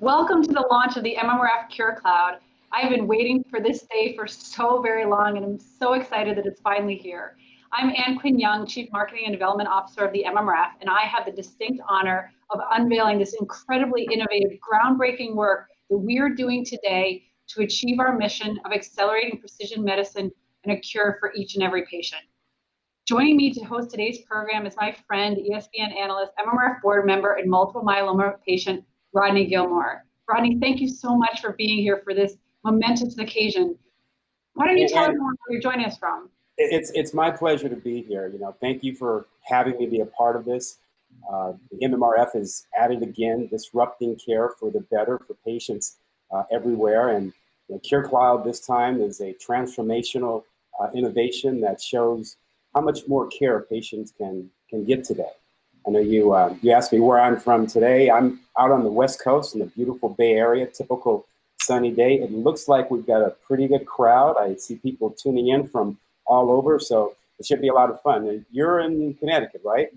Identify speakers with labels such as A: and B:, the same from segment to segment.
A: Welcome to the launch of the MMRF CureCloud. I've been waiting for this day for so very long, and I'm so excited that it's finally here. I'm Ann Quinn Young, Chief Marketing and Development Officer of the MMRF, and I have the distinct honor of unveiling this incredibly innovative, groundbreaking work that we are doing today to achieve our mission of accelerating precision medicine and a cure for each and every patient. Joining me to host today's program is my friend, ESPN analyst, MMRF board member, and multiple myeloma patient, Rodney Gilmore. Rodney, thank you so much for being here for this momentous occasion. Why don't you tell us where you're joining us from?
B: It's my pleasure to be here. Thank you for having me be a part of this. The MMRF is at it again, disrupting care for the better for patients everywhere. And CureCloud this time is a transformational innovation that shows how much more care patients can get today. I know you asked me where I'm from today. I'm out on the West Coast in the beautiful Bay Area, typical sunny day. It looks like we've got a pretty good crowd. I see people tuning in from all over, so it should be a lot of fun. And you're in Connecticut, right?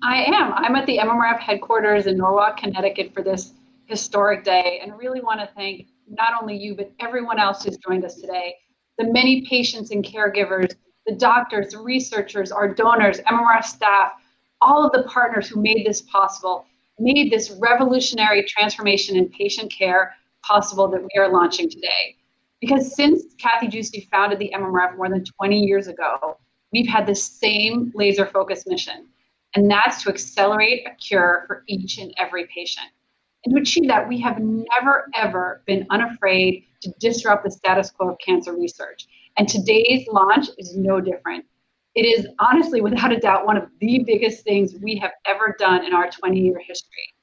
A: I am. I'm at the MMRF headquarters in Norwalk, Connecticut for this historic day, and really want to thank not only you, but everyone else who's joined us today. The many patients and caregivers, the doctors, the researchers, our donors, MMRF staff, all of the partners who made this possible, made this revolutionary transformation in patient care possible that we are launching today. Because since Kathy Giusti founded the MMRF more than 20 years ago, we've had the same laser-focused mission, and that's to accelerate a cure for each and every patient. And to achieve that, we have never, ever been unafraid to disrupt the status quo of cancer research. And today's launch is no different. It is honestly, without a doubt, one of the biggest things we have ever done in our 20-year history.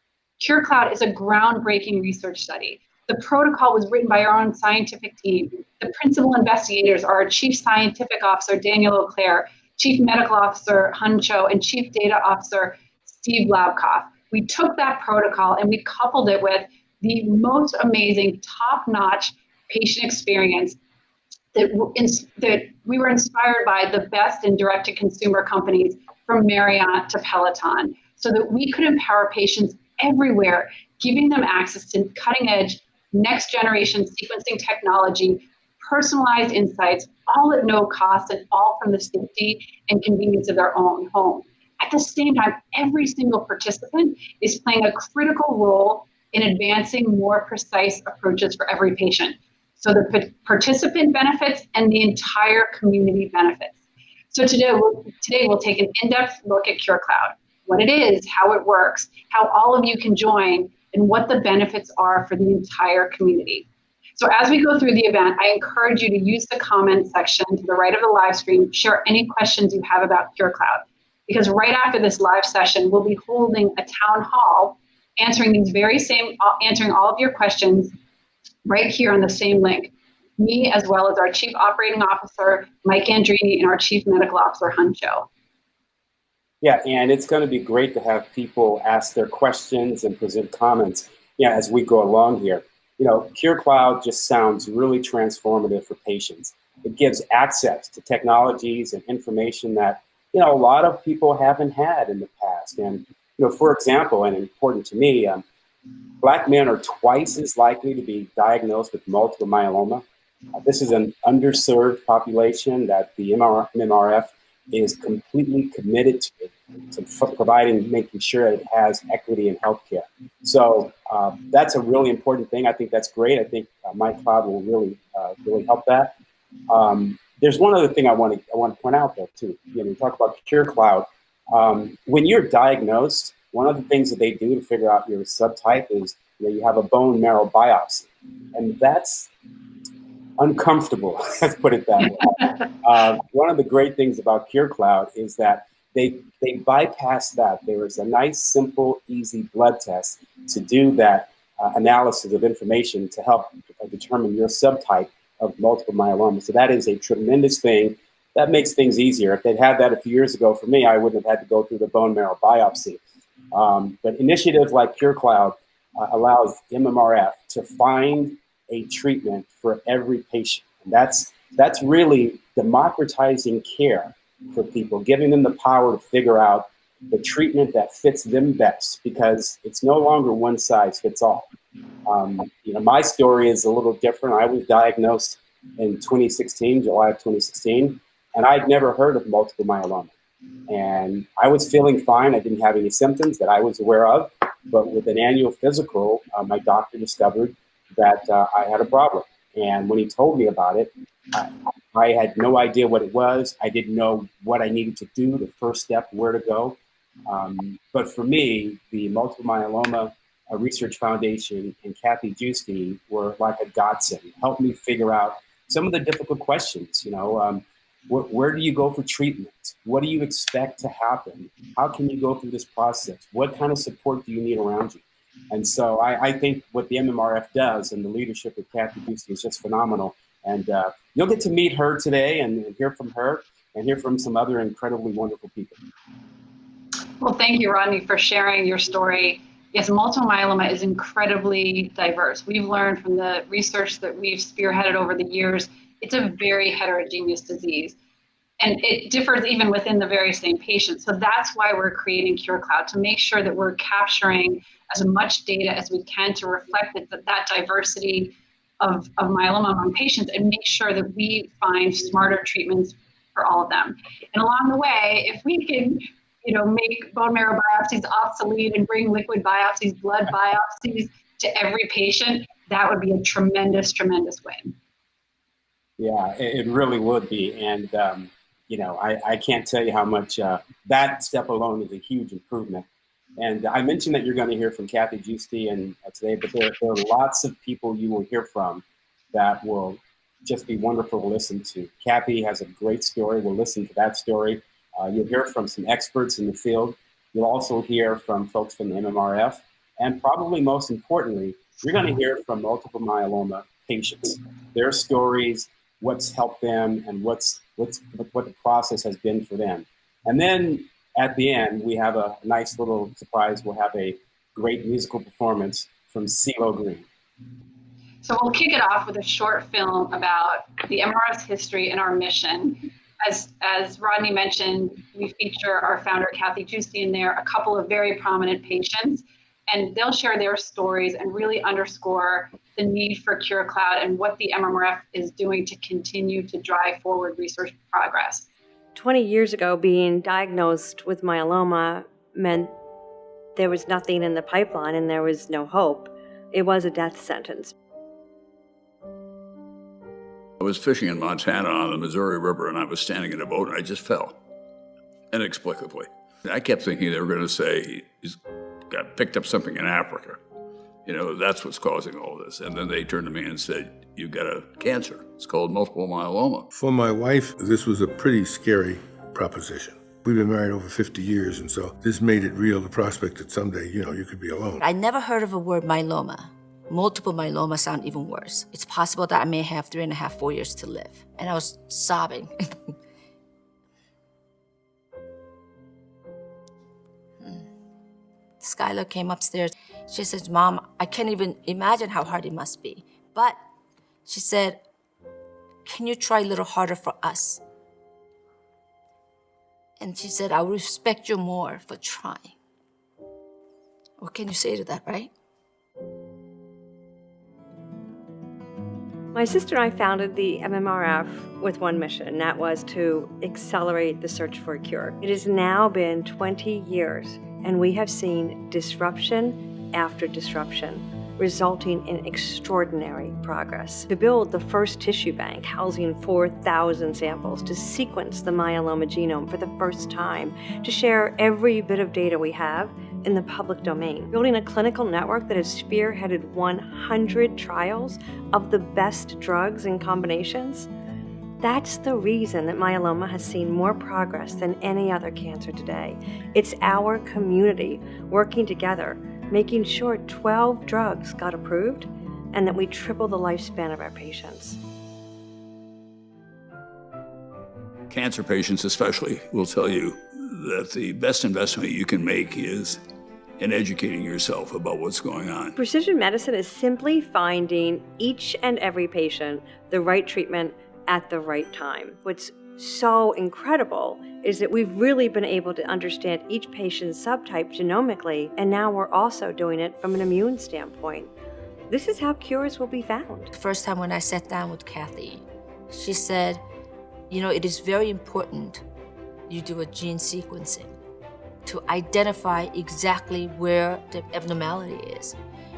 A: CureCloud is a groundbreaking research study. The protocol was written by our own scientific team. The principal investigators are our Chief Scientific Officer, Daniel Auclair, Chief Medical Officer, Hun Cho, and Chief Data Officer, Steve Labkoff. We took that protocol and we coupled it with the most amazing, top-notch patient experience that we were inspired by the best in direct-to-consumer companies, from Marriott to Peloton, so that we could empower patients everywhere, giving them access to cutting-edge, next-generation sequencing technology, personalized insights, all at no cost and all from the safety and convenience of their own home. At the same time, every single participant is playing a critical role in advancing more precise approaches for every patient. So the participant benefits and the entire community benefits. So today we'll take an in-depth look at CureCloud, what it is, how it works, how all of you can join, and what the benefits are for the entire community. So as we go through the event, I encourage you to use the comment section to the right of the live stream, share any questions you have about CureCloud. Because right after this live session, we'll be holding a town hall, answering all of your questions right here on the same link. Me, as well as our Chief Operating Officer, Mike Andrini, and our Chief Medical Officer, Hun Cho.
B: Yeah, and it's going to be great to have people ask their questions and present comments as we go along here. CureCloud just sounds really transformative for patients. It gives access to technologies and information that, a lot of people haven't had in the past. And, for example, and important to me, Black men are twice as likely to be diagnosed with multiple myeloma. This is an underserved population that the MMRF is completely committed to providing, making sure it has equity in healthcare. So that's a really important thing. I think that's great. I think MyCloud will really help that. There's one other thing I want to point out though too. We talk about CureCloud. When you're diagnosed, one of the things that they do to figure out your subtype is you have a bone marrow biopsy, and that's uncomfortable. Let's put it that way. One of the great things about CureCloud is that they bypass that. There is a nice, simple, easy blood test to do that analysis of information to help determine your subtype of multiple myeloma. So that is a tremendous thing. That makes things easier. If they'd had that a few years ago for me, I wouldn't have had to go through the bone marrow biopsy. But initiatives like CureCloud allows MMRF to find a treatment for every patient. And that's really democratizing care for people, giving them the power to figure out the treatment that fits them best, because it's no longer one size fits all. My story is a little different. I was diagnosed in 2016, July of 2016, and I'd never heard of multiple myeloma. And I was feeling fine. I didn't have any symptoms that I was aware of. But with an annual physical, my doctor discovered that I had a problem. And when he told me about it, I had no idea what it was. I didn't know what I needed to do, the first step, where to go. But for me, the Multiple Myeloma Research Foundation and Kathy Giusti were like a godsend, helped me figure out some of the difficult questions. Where do you go for treatment? What do you expect to happen? How can you go through this process? What kind of support do you need around you? And so I think what the MMRF does and the leadership of Kathy Giusti is just phenomenal. And you'll get to meet her today and hear from her and hear from some other incredibly wonderful people.
A: Well, thank you, Rodney, for sharing your story. Yes, multiple myeloma is incredibly diverse. We've learned from the research that we've spearheaded over the years, it's a very heterogeneous disease. And it differs even within the very same patient. So that's why we're creating CureCloud, to make sure that we're capturing as much data as we can to reflect that diversity of myeloma among patients, and make sure that we find smarter treatments for all of them. And along the way, if we can make bone marrow biopsies obsolete and bring liquid biopsies, blood biopsies to every patient, that would be a tremendous, tremendous win.
B: Yeah, it really would be. And, I can't tell you how much that step alone is a huge improvement. And I mentioned that you're going to hear from Kathy Giusti and today, but there are lots of people you will hear from that will just be wonderful to listen to. Kathy has a great story. We'll listen to that story. You'll hear from some experts in the field. You'll also hear from folks from the MMRF. And probably most importantly, you're going to hear from multiple myeloma patients, their stories, what's helped them, and what the process has been for them. And then at the end, we have a nice little surprise. We'll have a great musical performance from CeeLo Green.
A: So we'll kick it off with a short film about the MMRF's history and our mission. As Rodney mentioned, we feature our founder, Kathy Giusti, in there, a couple of very prominent patients, and they'll share their stories and really underscore the need for CureCloud and what the MMRF is doing to continue to drive forward research progress.
C: 20 years ago, being diagnosed with myeloma meant there was nothing in the pipeline and there was no hope. It was a death sentence.
D: I was fishing in Montana on the Missouri River, and I was standing in a boat, and I just fell, inexplicably. I kept thinking they were going to say he's got picked up something in Africa. That's what's causing all this. And then they turned to me and said, "You've got a cancer. It's called multiple myeloma."
E: For my wife, this was a pretty scary proposition. We've been married over 50 years, and so this made it real, the prospect that someday, you could be alone.
F: I never heard of a word myeloma. Multiple myeloma sound even worse. It's possible that I may have 3.5, 4 years to live. And I was sobbing. Skylar came upstairs. She said, "Mom, I can't even imagine how hard it must be." But she said, "Can you try a little harder for us?" And she said, "I will respect you more for trying." What can you say to that, right?
C: My sister and I founded the MMRF with one mission, and that was to accelerate the search for a cure. It has now been 20 years, and we have seen disruption after disruption, resulting in extraordinary progress. To build the first tissue bank housing 4,000 samples, to sequence the myeloma genome for the first time, to share every bit of data we have in the public domain, building a clinical network that has spearheaded 100 trials of the best drugs and combinations. That's the reason that myeloma has seen more progress than any other cancer today. It's our community working together, making sure 12 drugs got approved and that we triple the lifespan of our patients.
D: Cancer patients especially will tell you that the best investment you can make is in educating yourself about what's going on.
C: Precision medicine is simply finding each and every patient the right treatment at the right time. What's so incredible is that we've really been able to understand each patient's subtype genomically, and now we're also doing it from an immune standpoint. This is how cures will be found.
F: The first time when I sat down with Kathy, she said, it is very important you do a gene sequencing to identify exactly where the abnormality is.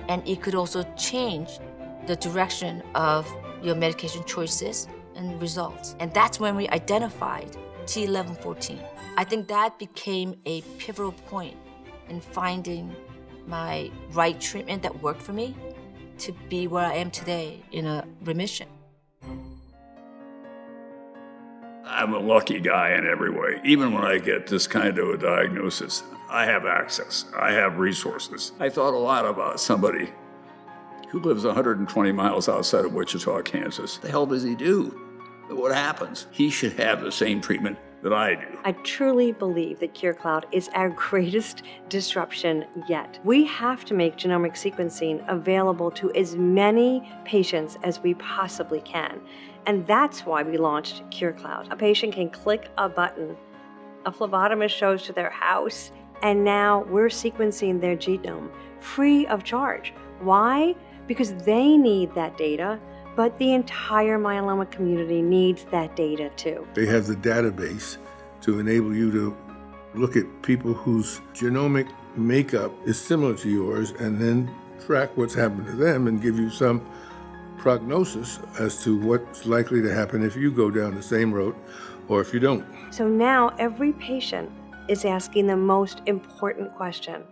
F: And it could also change the direction of your medication choices and results. And that's when we identified T1114. I think that became a pivotal point in finding my right treatment that worked for me to be where I am today in a remission.
D: I'm a lucky guy in every way. Even when I get this kind of a diagnosis, I have access, I have resources. I thought a lot about somebody who lives 120 miles outside of Wichita, Kansas. The hell does he do? What happens? He should have the same treatment that I do.
C: I truly believe that CureCloud is our greatest disruption yet. We have to make genomic sequencing available to as many patients as we possibly can. And that's why we launched CureCloud. A patient can click a button, a phlebotomist shows to their house, and now we're sequencing their genome free of charge. Why? Because they need that data, but the entire myeloma community needs that data too.
E: They have the database to enable you to look at people whose genomic makeup is similar to yours and then track what's happened to them and give you some prognosis as to what's likely to happen if you go down the same road or if you don't.
C: So now every patient is asking the most important question.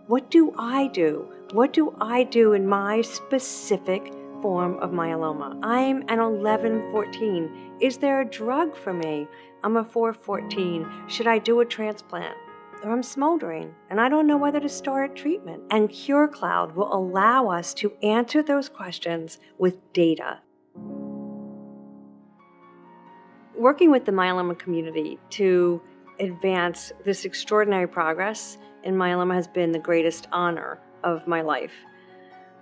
C: What do I do? What do I do in my specific form of myeloma? I'm an 11-14. Is there a drug for me? I'm a 4-14. Should I do a transplant? Or I'm smoldering and I don't know whether to start treatment. And CureCloud will allow us to answer those questions with data. Working with the myeloma community to advance this extraordinary progress in myeloma has been the greatest honor of my life.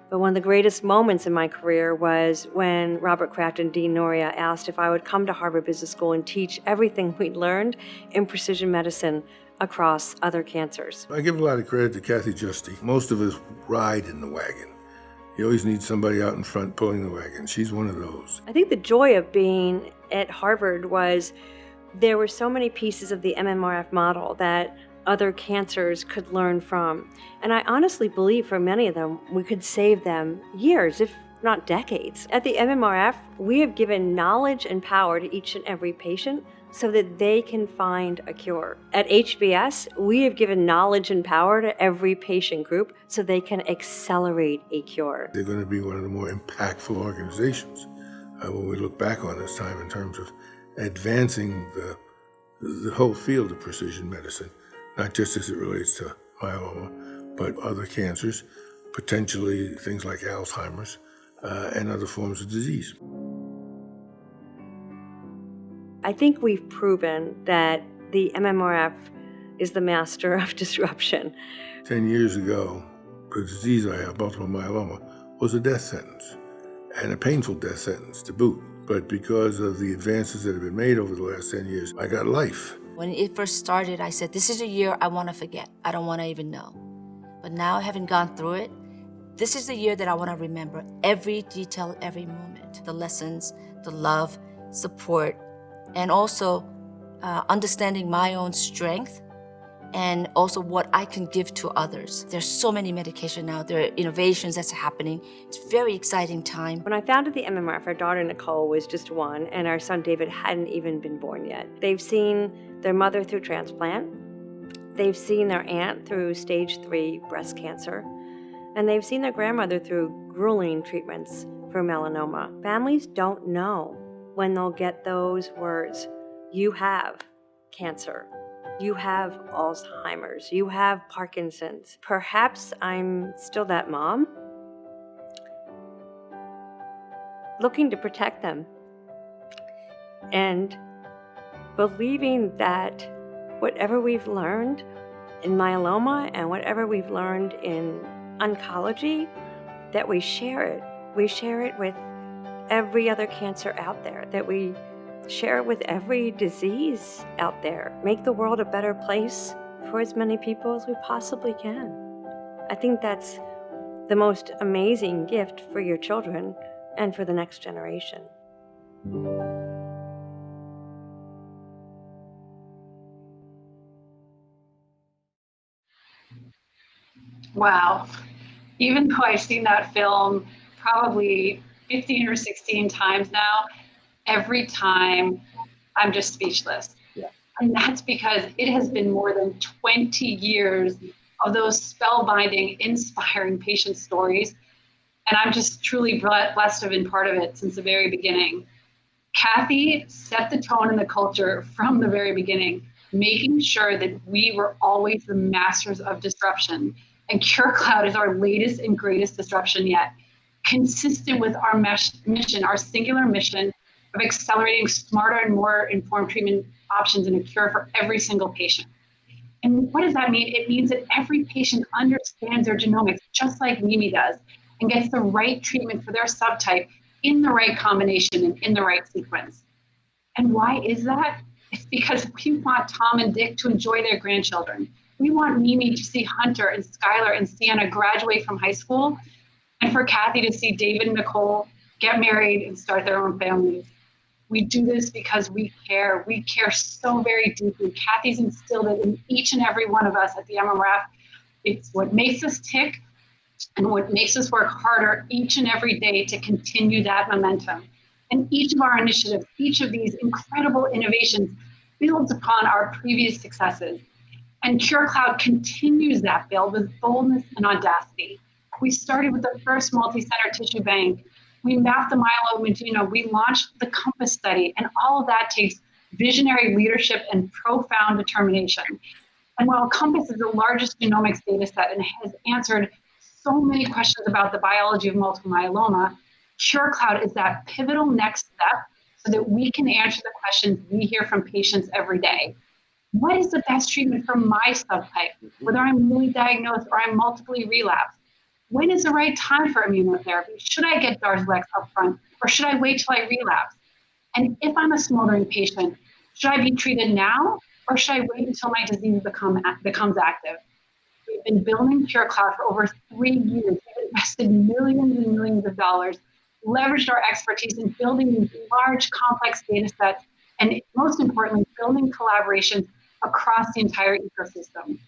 C: But one of the greatest moments in my career was when Robert Kraft and Dean Noria asked if I would come to Harvard Business School and teach everything we'd learned in precision medicine across other cancers.
E: I give a lot of credit to Kathy Giusti. Most of us ride in the wagon. You always need somebody out in front pulling the wagon. She's one of those.
C: I think the joy of being at Harvard was there were so many pieces of the MMRF model that other cancers could learn from. And I honestly believe for many of them, we could save them years, if not decades. At the MMRF, we have given knowledge and power to each and every patient so that they can find a cure. At HBS, we have given knowledge and power to every patient group so they can accelerate a cure.
E: They're going to be one of the more impactful organizations when we look back on this time in terms of advancing the whole field of precision medicine, not just as it relates to myeloma, but other cancers, potentially things like Alzheimer's and other forms of disease.
C: I think we've proven that the MMRF is the master of disruption.
E: 10 years ago, the disease I have, multiple myeloma, was a death sentence, and a painful death sentence to boot. But because of the advances that have been made over the last 10 years, I got life.
F: When it first started, I said, this is a year I want to forget. I don't want to even know. But now, having gone through it, this is the year that I want to remember every detail, every moment. The lessons, the love, support, and also understanding my own strength and also what I can give to others. There's so many medications now. There are innovations that's happening. It's a very exciting time.
C: When I founded the MMRF, our daughter Nicole was just 1, and our son David hadn't even been born yet. They've seen their mother through transplant. They've seen their aunt through stage 3 breast cancer. And they've seen their grandmother through grueling treatments for melanoma. Families don't know when they'll get those words. You have cancer. You have Alzheimer's. You have Parkinson's. Perhaps I'm still that mom, looking to protect them and believing that whatever we've learned in myeloma and whatever we've learned in oncology, that we share it. We share it with every other cancer out there, that we share it with every disease out there. Make the world a better place for as many people as we possibly can. I think that's the most amazing gift for your children and for the next generation.
A: Wow. Even though I've seen that film probably 15 or 16 times now, every time I'm just speechless.
B: Yeah.
A: And that's because it has been more than 20 years of those spellbinding, inspiring patient stories. And I'm just truly blessed to have been part of it since the very beginning. Kathy set the tone in the culture from the very beginning, making sure that we were always the masters of disruption. And CureCloud is our latest and greatest disruption yet, consistent with our mission, our singular mission of accelerating smarter and more informed treatment options and a cure for every single patient. And what does that mean? It means that every patient understands their genomics just like Mimi does and gets the right treatment for their subtype in the right combination and in the right sequence. And why is that? It's because we want Tom and Dick to enjoy their grandchildren. We want Mimi to see Hunter and Skylar and Sienna graduate from high school, and for Kathy to see David and Nicole get married and start their own families. We do this because we care. We care so very deeply. Kathy's instilled it in each and every one of us at the MMRF. It's what makes us tick and what makes us work harder each and every day to continue that momentum. And each of our initiatives, each of these incredible innovations builds upon our previous successes. And CureCloud continues that build with boldness and audacity. We started with the first multi-center tissue bank. We mapped the myeloma genome. We launched the COMPASS study, and all of that takes visionary leadership and profound determination. And while COMPASS is the largest genomics data set and has answered so many questions about the biology of multiple myeloma, CureCloud is that pivotal next step so that we can answer the questions we hear from patients every day. What is the best treatment for my subtype, whether I'm newly diagnosed or I'm multiply relapsed? When is the right time for immunotherapy? Should I get Darzalex up front, or should I wait till I relapse? And if I'm a smoldering patient, should I be treated now, or should I wait until my disease becomes active? We've been building CureCloud for over 3 years. We've invested millions and millions of dollars, leveraged our expertise in building these large, complex data sets, and most importantly, building collaborations across the entire ecosystem.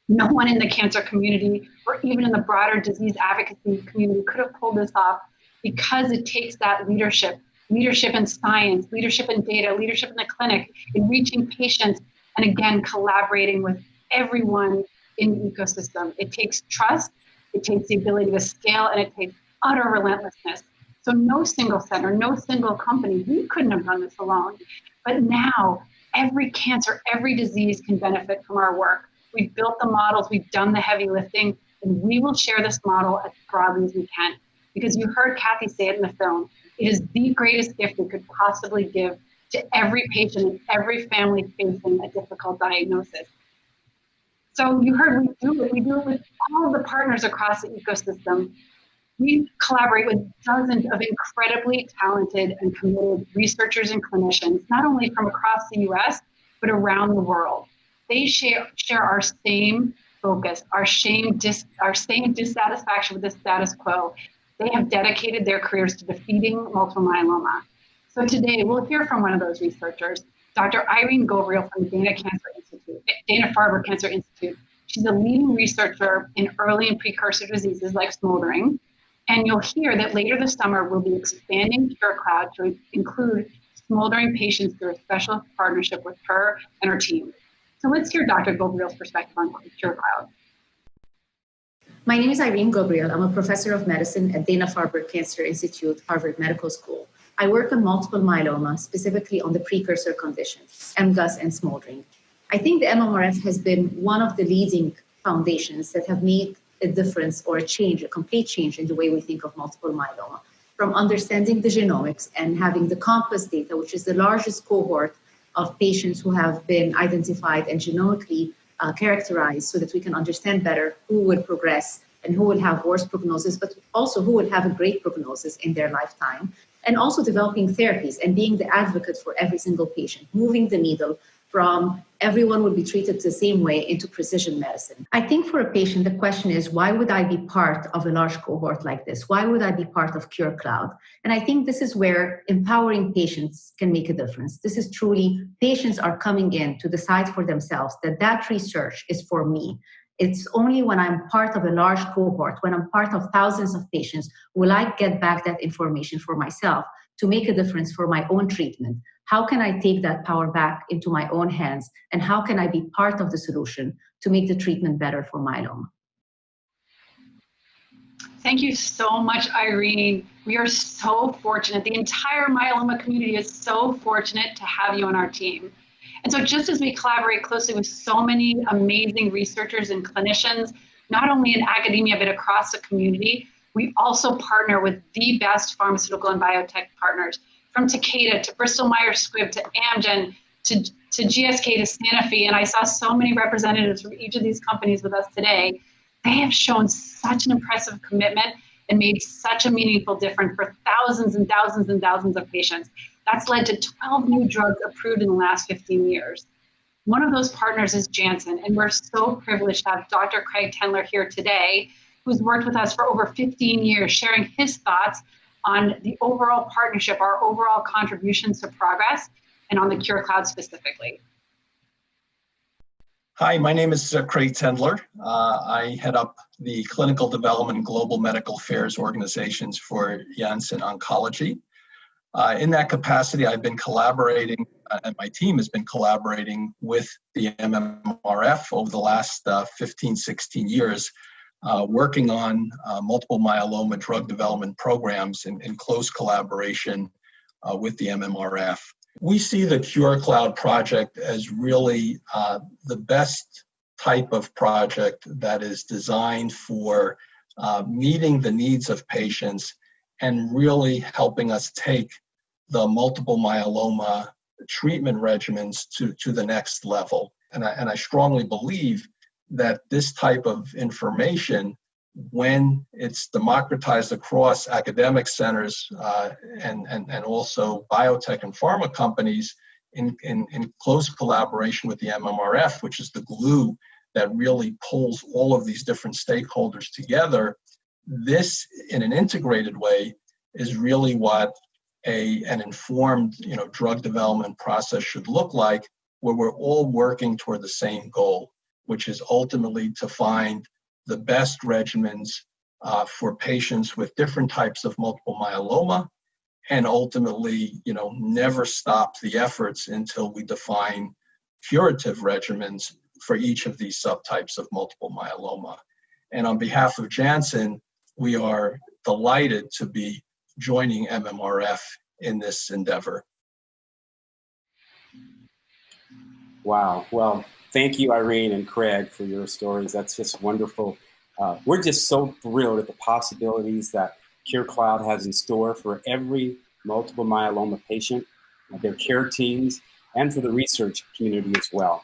A: No one in the cancer community or even in the broader disease advocacy community could have pulled this off because it takes that leadership in science, leadership in data, leadership in the clinic, in reaching patients, and again, collaborating with everyone in the ecosystem. It takes trust, it takes the ability to scale, and it takes utter relentlessness. So no single center, no single company, we couldn't have done this alone. But now, every cancer, every disease can benefit from our work. We've built the models, we've done the heavy lifting, and we will share this model as broadly as we can. Because you heard Kathy say it in the film, it is the greatest gift we could possibly give to every patient and every family facing a difficult diagnosis. So you heard we do it with all the partners across the ecosystem. We collaborate with dozens of incredibly talented and committed researchers and clinicians, not only from across the US, but around the world. They share our same focus, our same dissatisfaction with the status quo. They have dedicated their careers to defeating multiple myeloma. So today we'll hear from one of those researchers, Dr. Irene Gabriel from the Dana-Farber Cancer Institute. She's a leading researcher in early and precursor diseases like smoldering. And you'll hear that later this summer, we'll be expanding CureCloud to include smoldering patients through a special partnership with her and her team. So let's hear Dr. Gabriel's perspective on CureCloud.
G: My name is Irene Gabriel. I'm a professor of medicine at Dana-Farber Cancer Institute, Harvard Medical School. I work on multiple myeloma, specifically on the precursor conditions, MGUS and smoldering. I think the MMRF has been one of the leading foundations that have made a difference or a complete change in the way we think of multiple myeloma, from understanding the genomics and having the COMPASS data, which is the largest cohort of patients who have been identified and genomically characterized so that we can understand better who would progress and who would have worse prognosis, but also who would have a great prognosis in their lifetime, and also developing therapies and being the advocate for every single patient, moving the needle from everyone will be treated the same way into precision medicine. I think for a patient, the question is, why would I be part of a large cohort like this? Why would I be part of CureCloud? And I think this is where empowering patients can make a difference. This is truly, patients are coming in to decide for themselves that that research is for me. It's only when I'm part of a large cohort, when I'm part of thousands of patients, will I get back that information for myself to make a difference for my own treatment. How can I take that power back into my own hands? And how can I be part of the solution to make the treatment better for myeloma?
A: Thank you so much, Irene. We are so fortunate. The entire myeloma community is so fortunate to have you on our team. And so just as we collaborate closely with so many amazing researchers and clinicians, not only in academia, but across the community, we also partner with the best pharmaceutical and biotech partners, from Takeda to Bristol Myers Squibb to Amgen to GSK to Sanofi. And I saw so many representatives from each of these companies with us today. They have shown such an impressive commitment and made such a meaningful difference for thousands and thousands and thousands of patients. That's led to 12 new drugs approved in the last 15 years. One of those partners is Janssen, and we're so privileged to have Dr. Craig Tendler here today, who's worked with us for over 15 years, sharing his thoughts on the overall partnership, our overall contributions to progress, and on the CureCloud specifically.
H: Hi, my name is Craig Tendler. I head up the Clinical Development and Global Medical Affairs organizations for Janssen Oncology. In that capacity, I've been collaborating, and my team has been collaborating with the MMRF over the last 15, 16 years, working on multiple myeloma drug development programs in close collaboration with the MMRF. We see the CureCloud project as really the best type of project that is designed for meeting the needs of patients and really helping us take the multiple myeloma treatment regimens to the next level. And I strongly believe that this type of information, when it's democratized across academic centers and also biotech and pharma companies in close collaboration with the MMRF, which is the glue that really pulls all of these different stakeholders together, this in an integrated way is really what an informed drug development process should look like, where we're all working toward the same goal, which is ultimately to find the best regimens for patients with different types of multiple myeloma, and ultimately, never stop the efforts until we define curative regimens for each of these subtypes of multiple myeloma. And on behalf of Janssen, we are delighted to be joining MMRF in this endeavor.
B: Wow. Well, thank you, Irene and Craig, for your stories. That's just wonderful. We're just so thrilled at the possibilities that CureCloud has in store for every multiple myeloma patient, their care teams, and for the research community as well.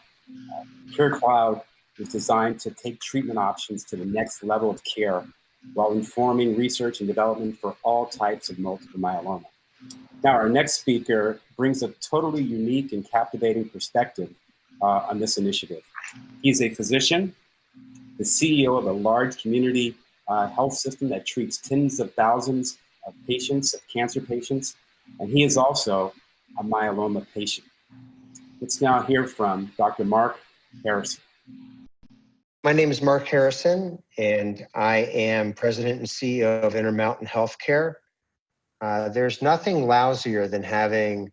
B: CureCloud is designed to take treatment options to the next level of care while informing research and development for all types of multiple myeloma. Now, our next speaker brings a totally unique and captivating perspective on this initiative. He's a physician, the CEO of a large community health system that treats tens of thousands of patients, of cancer patients, and he is also a myeloma patient. Let's now hear from Dr. Mark Harrison.
I: My name is Mark Harrison, and I am President and CEO of Intermountain Healthcare. There's nothing lousier than having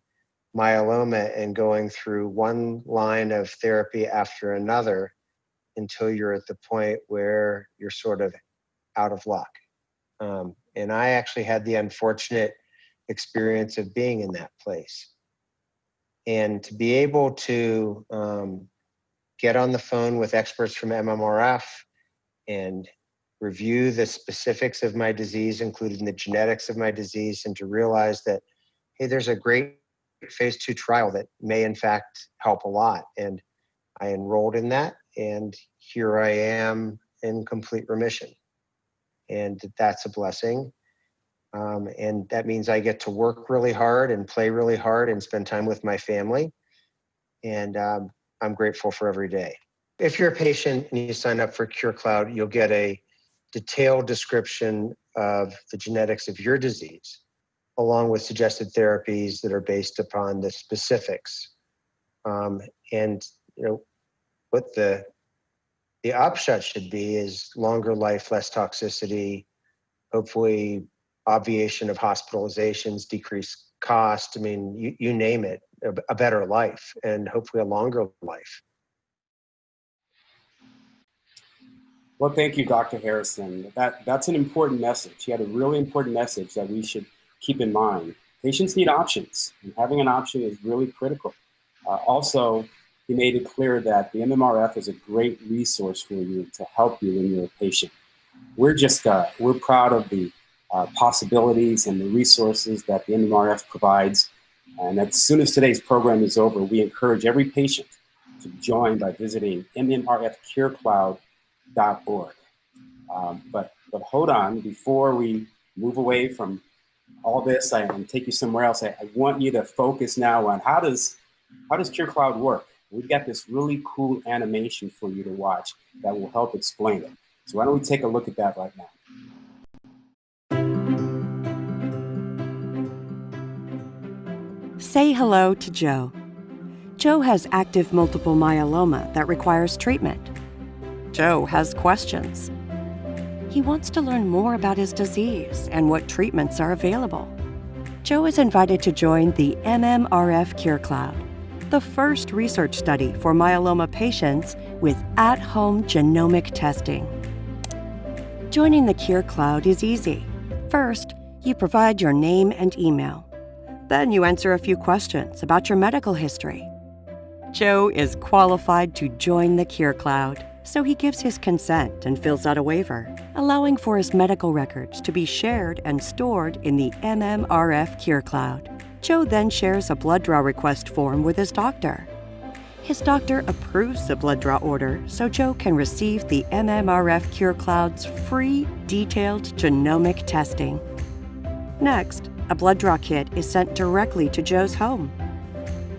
I: myeloma and going through one line of therapy after another until you're at the point where you're sort of out of luck. And I actually had the unfortunate experience of being in that place. And to be able to get on the phone with experts from MMRF and review the specifics of my disease, including the genetics of my disease, and to realize that, hey, there's a great phase 2 trial that may in fact help a lot. And I enrolled in that, and here I am in complete remission. And that's a blessing. And that means I get to work really hard and play really hard and spend time with my family. and I'm grateful for every day. If you're a patient and you sign up for CureCloud, you'll get a detailed description of the genetics of your disease, along with suggested therapies that are based upon the specifics. And what the upshot should be is longer life, less toxicity, hopefully obviation of hospitalizations, decreased cost. I mean, you name it, a better life, and hopefully a longer life.
B: Well, thank you, Dr. Harrison. That's an important message. You had a really important message that we should keep in mind. Patients need options, and having an option is really critical. Also, he made it clear that the MMRF is a great resource for you to help you when you're a patient. We're proud of the possibilities and the resources that the MMRF provides. And as soon as today's program is over, we encourage every patient to join by visiting MMRFCureCloud.org. But hold on, before we move away from all this and take you somewhere else, I want you to focus now on how does CureCloud work? We've got this really cool animation for you to watch that will help explain it. So why don't we take a look at that right now?
C: Say hello to Joe. Joe has active multiple myeloma that requires treatment. Joe has questions. He wants to learn more about his disease and what treatments are available. Joe is invited to join the MMRF CureCloud, the first research study for myeloma patients with at-home genomic testing. Joining the CureCloud is easy. First, you provide your name and email. Then you answer a few questions about your medical history. Joe is qualified to join the CureCloud, so he gives his consent and fills out a waiver, allowing for his medical records to be shared and stored in the MMRF CureCloud. Joe then shares a blood draw request form with his doctor. His doctor approves the blood draw order so Joe can receive the MMRF CureCloud's free detailed genomic testing. Next, a blood draw kit is sent directly to Joe's home.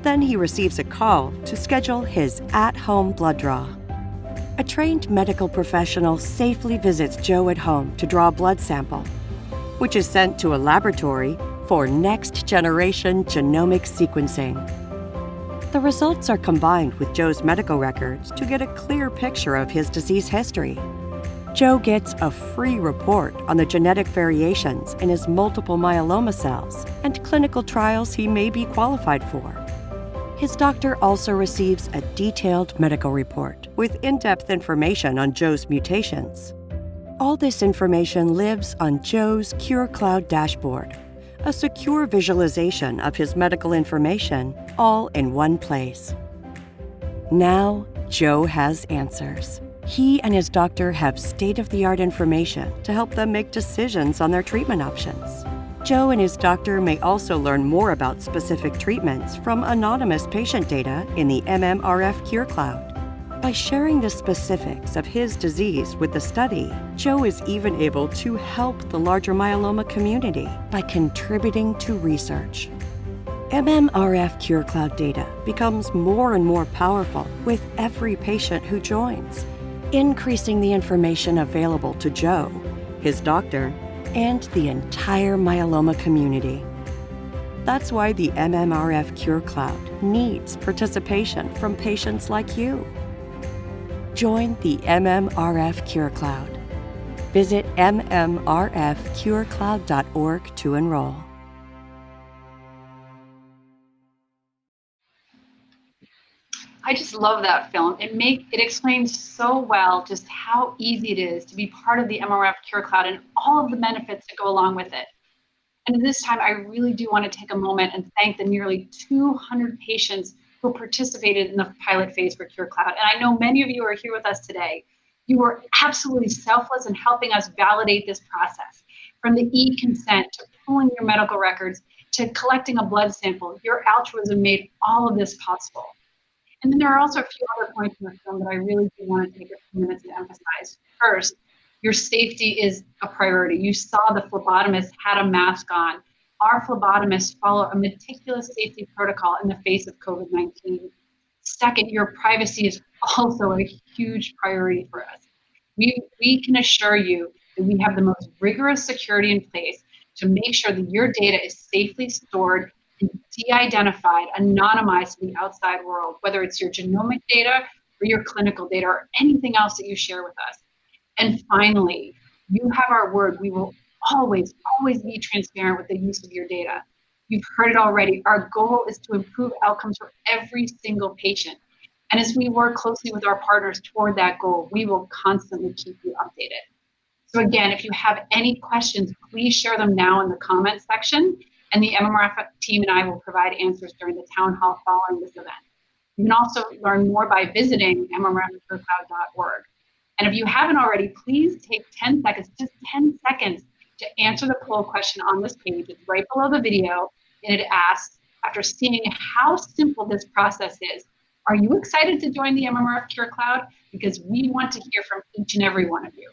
C: Then he receives a call to schedule his at-home blood draw. A trained medical professional safely visits Joe at home to draw a blood sample, which is sent to a laboratory for next-generation genomic sequencing. The results are combined with Joe's medical records to get a clear picture of his disease history. Joe gets a free report on the genetic variations in his multiple myeloma cells and clinical trials he may be qualified for. His doctor also receives a detailed medical report with in-depth information on Joe's mutations. All this information lives on Joe's CureCloud dashboard, a secure visualization of his medical information, all in one place. Now, Joe has answers. He and his doctor have state-of-the-art information to help them make decisions on their treatment options. Joe and his doctor may also learn more about specific treatments from anonymous patient data in the MMRF CureCloud. By sharing the specifics of his disease with the study, Joe is even able to help the larger myeloma community by contributing to research. MMRF CureCloud data becomes more and more powerful with every patient who joins, increasing the information available to Joe, his doctor, and the entire myeloma community. That's why the MMRF CureCloud needs participation from patients like you. Join the MMRF CureCloud. Visit mmrfcurecloud.org to enroll.
A: I just love that film. It explains so well just how easy it is to be part of the MMRF CureCloud and all of the benefits that go along with it. And this time, I really do want to take a moment and thank the nearly 200 patients who participated in the pilot phase for CureCloud. And I know many of you are here with us today. You were absolutely selfless in helping us validate this process. From the e-consent to pulling your medical records to collecting a blood sample, your altruism made all of this possible. And then there are also a few other points in the film that I really do want to take a few minutes to emphasize. First, your safety is a priority. You saw the phlebotomist had a mask on. Our phlebotomists follow a meticulous safety protocol in the face of COVID-19. Second, your privacy is also a huge priority for us. We can assure you that we have the most rigorous security in place to make sure that your data is safely stored and de-identified, anonymized to the outside world, whether it's your genomic data or your clinical data or anything else that you share with us. And finally, you have our word. We will always be transparent with the use of your data. You've heard it already. Our goal is to improve outcomes for every single patient. And as we work closely with our partners toward that goal, we will constantly keep you updated. So again, if you have any questions, please share them now in the comments section, and the MMRF team and I will provide answers during the town hall following this event. You can also learn more by visiting mmrfcurecloud.org. And if you haven't already, please take 10 seconds, just 10 seconds, to answer the poll question on this page. It's right below the video, and it asks, after seeing how simple this process is, are you excited to join the MMRF CureCloud? Because we want to hear from each and every one of you.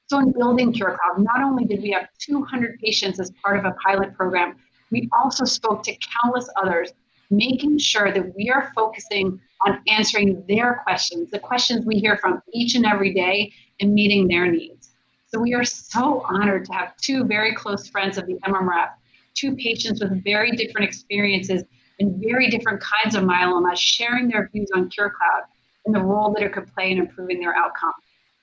A: So in building CureCloud, not only did we have 200 patients as part of a pilot program, we also spoke to countless others, making sure that we are focusing on answering their questions, the questions we hear from each and every day, and meeting their needs. So we are so honored to have two very close friends of the MMRF, two patients with very different experiences and very different kinds of myeloma, sharing their views on CureCloud and the role that it could play in improving their outcome.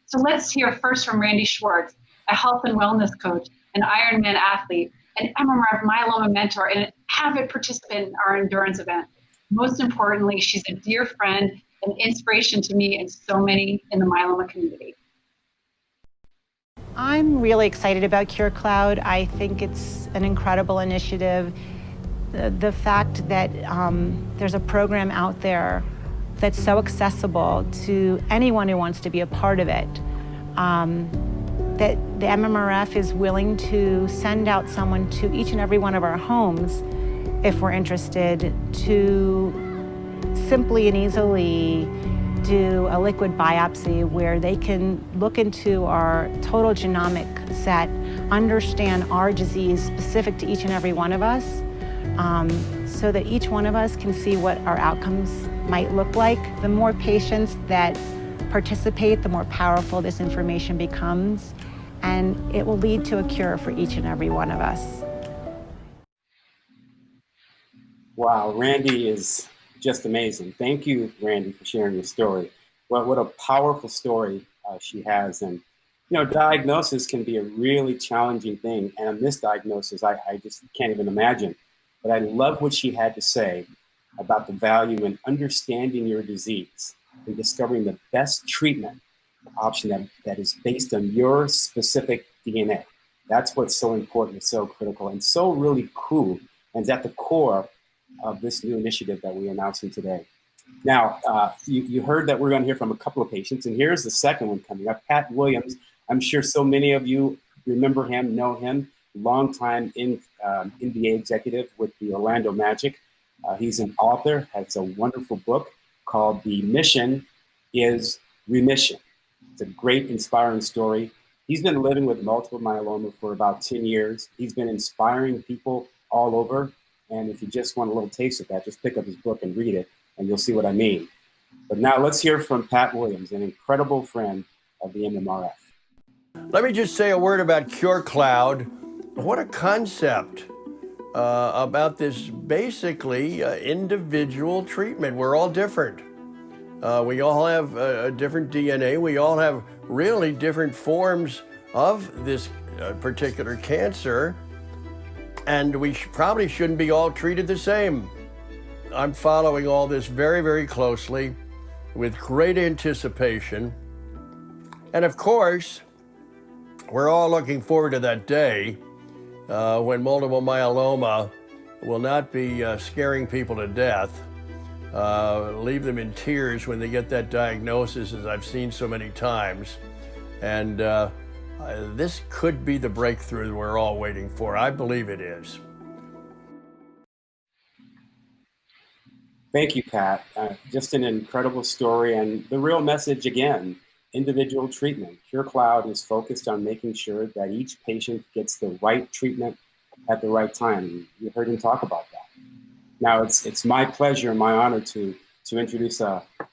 A: So let's hear first from Randy Schwartz, a health and wellness coach, an Ironman athlete, an MMRF myeloma mentor, and an avid participant in our endurance event. Most importantly, she's a dear friend and inspiration to me and so many in the myeloma community.
J: I'm really excited about CureCloud. I think it's an incredible initiative. The fact that there's a program out there that's so accessible to anyone who wants to be a part of it, that the MMRF is willing to send out someone to each and every one of our homes if we're interested to simply and easily do a liquid biopsy where they can look into our total genomic set, understand our disease specific to each and every one of us, so that each one of us can see what our outcomes might look like. The more patients that participate, the more powerful this information becomes, and it will lead to a cure for each and every one of us.
B: Wow, Randy is just amazing. Thank you, Randy, for sharing your story. Well, what a powerful story she has. And, you know, diagnosis can be a really challenging thing. And a misdiagnosis, I just can't even imagine. But I love what she had to say about the value in understanding your disease and discovering the best treatment option that is based on your specific DNA. That's what's so important and so critical and so really cool, and is at the core of this new initiative that we're announcing today. Now, you heard that we're going to hear from a couple of patients, and here's the second one coming up. Pat Williams, I'm sure so many of you remember him, know him, longtime NBA executive with the Orlando Magic. He's an author, has a wonderful book called The Mission is Remission. It's a great, inspiring story. He's been living with multiple myeloma for about 10 years. He's been inspiring people all over. And if you just want a little taste of that, just pick up his book and read it, and you'll see what I mean. But now let's hear from Pat Williams, an incredible friend of the MMRF.
K: Let me just say a word about CureCloud. What a concept about this basically individual treatment. We're all different. We all have a different DNA. We all have really different forms of this particular cancer. And we probably shouldn't be all treated the same. I'm following all this very, very closely with great anticipation. And of course, we're all looking forward to that day when multiple myeloma will not be scaring people to death, leave them in tears when they get that diagnosis, as I've seen so many times. And this could be the breakthrough we're all waiting for. I believe it is.
B: Thank you, Pat. Just an incredible story, and the real message again, individual treatment. CureCloud is focused on making sure that each patient gets the right treatment at the right time. You heard him talk about that. Now, it's my pleasure and my honor to to introduce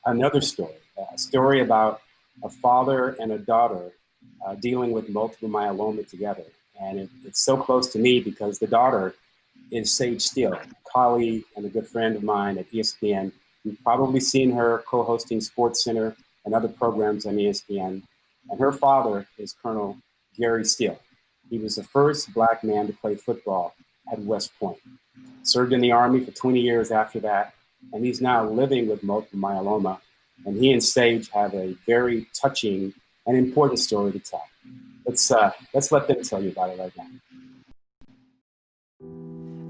B: another story, a story about a father and a daughter dealing with multiple myeloma together. And it's so close to me because the daughter is Steele, a colleague and a good friend of mine at ESPN. You've probably seen her co-hosting SportsCenter and other programs on ESPN. And her father is Colonel Gary Steele. He was the first Black man to play football at West Point. Served in the Army for 20 years after that, and he's now living with multiple myeloma. And he and Sage have a very touching and important story to tell. Let's let them tell you about it right now.